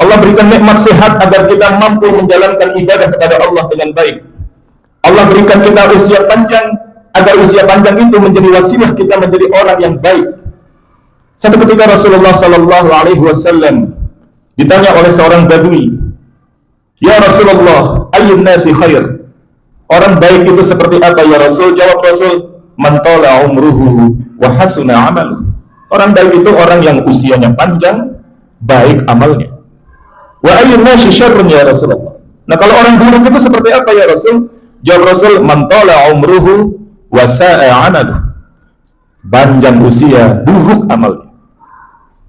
Allah berikan nikmat sehat agar kita mampu menjalankan ibadah kepada Allah dengan baik. Allah berikan kita usia panjang agar usia panjang itu menjadi wasilah kita menjadi orang yang baik. Satu ketika Rasulullah Sallallahu Alaihi Wasallam ditanya oleh seorang badui, "Ya Rasulullah, ayyun nasi khair?" Orang baik itu seperti apa ya Rasul? Jawab Rasul, "Man tala umruhu wa hasuna amaluhu." Orang baik itu orang yang usianya panjang, baik amalnya. "Wa ayyun nasi syarrun ya Rasulullah?" Nah, kalau orang buruk itu seperti apa ya Rasul? Jawab Rasul, "Man tala umruhu wa sa'a amaluhu." Panjang usia, buruk amalnya.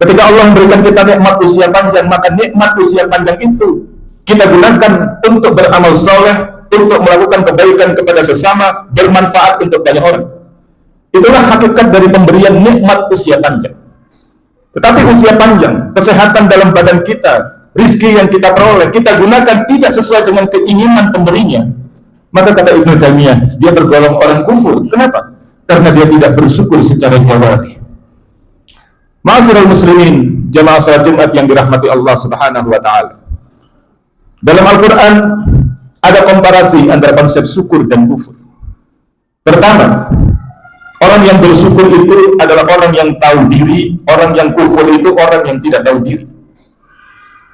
Ketika Allah memberikan kita nikmat usia panjang, maka nikmat usia panjang itu kita gunakan untuk beramal soleh, untuk melakukan kebaikan kepada sesama, bermanfaat untuk banyak orang. Itulah hakikat dari pemberian nikmat usia panjang. Tetapi usia panjang, kesehatan dalam badan kita, rizki yang kita peroleh, kita gunakan tidak sesuai dengan keinginan pemberinya, maka kata Ibnu Taimiyah, dia tergolong orang kufur. Kenapa? Karena dia tidak bersyukur secara jawari. Ma'asyiral muslimin, jamaah salat Jumat yang dirahmati Allah Subhanahu wa taala. Dalam Al-Qur'an ada komparasi antara konsep syukur dan kufur. Pertama, orang yang bersyukur itu adalah orang yang tahu diri, orang yang kufur itu orang yang tidak tahu diri.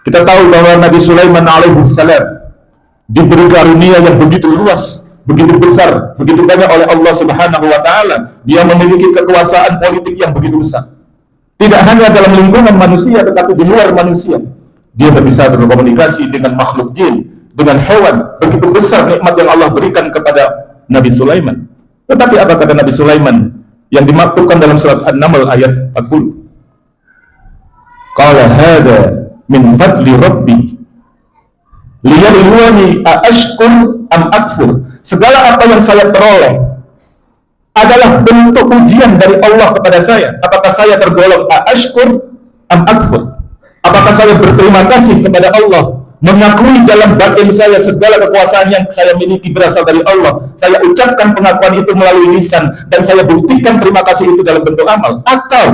Kita tahu bahwa Nabi Sulaiman alaihissalam diberi karunia yang begitu luas, begitu besar, begitu banyak oleh Allah Subhanahu wa taala. Dia memiliki kekuasaan politik yang begitu besar. Tidak hanya dalam lingkungan manusia, tetapi di luar manusia. Dia bisa berkomunikasi dengan makhluk jin, dengan hewan. Begitu besar nikmat yang Allah berikan kepada Nabi Sulaiman. Tetapi apa kata Nabi Sulaiman yang dimaktubkan dalam surat An-Naml ayat 40? Qala hada min fadli rabbi liyabluwani aashkur am akfur. Segala apa yang saya peroleh adalah bentuk ujian dari Allah kepada saya. Apakah saya tergolong aashkur am akfur? Apakah saya berterima kasih kepada Allah, mengakui dalam batin saya segala kekuasaan yang saya miliki berasal dari Allah, saya ucapkan pengakuan itu melalui lisan, dan saya buktikan terima kasih itu dalam bentuk amal, atau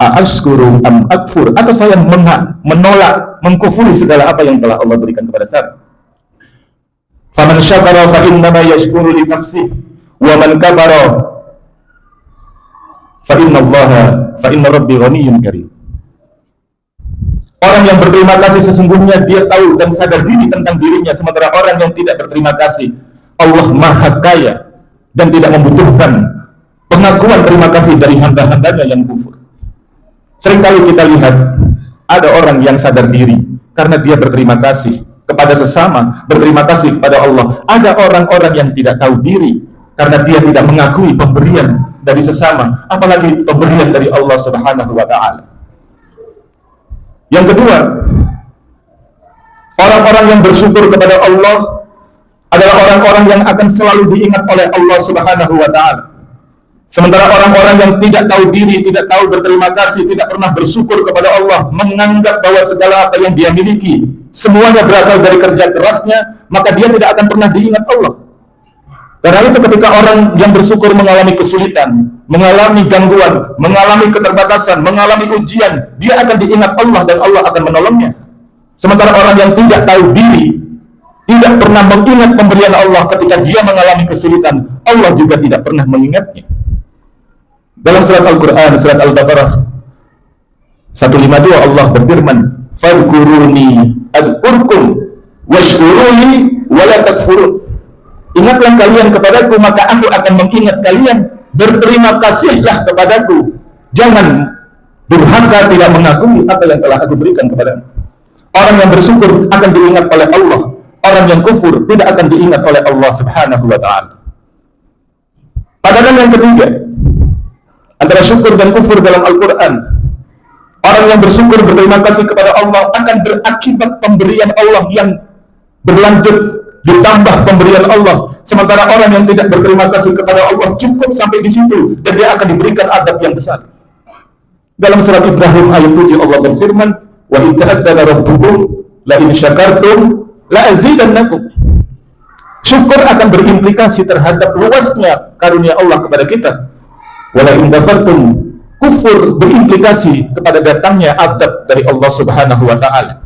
aashkuru am akfur, atau saya menolak, mengkufuri segala apa yang telah Allah berikan kepada saya. Faman syakara fa innama yashkuru li nafsihi wa man kafara fa inna rabbi ghaniyyun karim. Orang yang berterima kasih sesungguhnya dia tahu dan sadar diri tentang dirinya, sementara orang yang tidak berterima kasih, Allah Maha Kaya dan tidak membutuhkan pengakuan terima kasih dari hamba-hambanya yang kufur. Seringkali kita lihat ada orang yang sadar diri karena dia berterima kasih kepada sesama, berterima kasih kepada Allah. Ada orang-orang yang tidak tahu diri karena dia tidak mengakui pemberian dari sesama, apalagi pemberian dari Allah Subhanahu wa taala. Yang kedua, orang-orang yang bersyukur kepada Allah adalah orang-orang yang akan selalu diingat oleh Allah Subhanahu wa taala. Sementara orang-orang yang tidak tahu diri, tidak tahu berterima kasih, tidak pernah bersyukur kepada Allah, menganggap bahwa segala apa yang dia miliki semuanya berasal dari kerja kerasnya, maka dia tidak akan pernah diingat Allah. Karena itu ketika orang yang bersyukur mengalami kesulitan, mengalami gangguan, mengalami keterbatasan, mengalami ujian, dia akan diingat Allah dan Allah akan menolongnya. Sementara orang yang tidak tahu diri, tidak pernah mengingat pemberian Allah ketika dia mengalami kesulitan, Allah juga tidak pernah mengingatnya. Dalam surat Al-Quran, surat Al-Baqarah 152 Allah berfirman, "Fadhkuruni adkurkum washkuruni wala takfurun." Ingatlah kalian kepadaku, maka aku akan mengingat kalian. Berterima kasihlah kepadaku. Jangan durhaka, tidak mengakui apa yang telah aku berikan kepadamu. Orang yang bersyukur akan diingat oleh Allah. Orang yang kufur tidak akan diingat oleh Allah Subhanahu wa ta'ala. Padanan yang ketiga antara syukur dan kufur dalam Al-Quran, orang yang bersyukur berterima kasih kepada Allah akan berakibat pemberian Allah yang berlanjut, ditambah pemberian Allah. Sementara orang yang tidak berterima kasih kepada Allah cukup sampai di situ dan dia akan diberikan adab yang besar. Dalam surat Ibrahim ayat 7 Allah berfirman, "Wa idh ta'addana rabbukum la in syakartum la azidannakum." Syukur akan berimplikasi terhadap luasnya karunia Allah kepada kita. Wa la in kafartum kufur berimplikasi kepada datangnya azab dari Allah Subhanahu wa taala.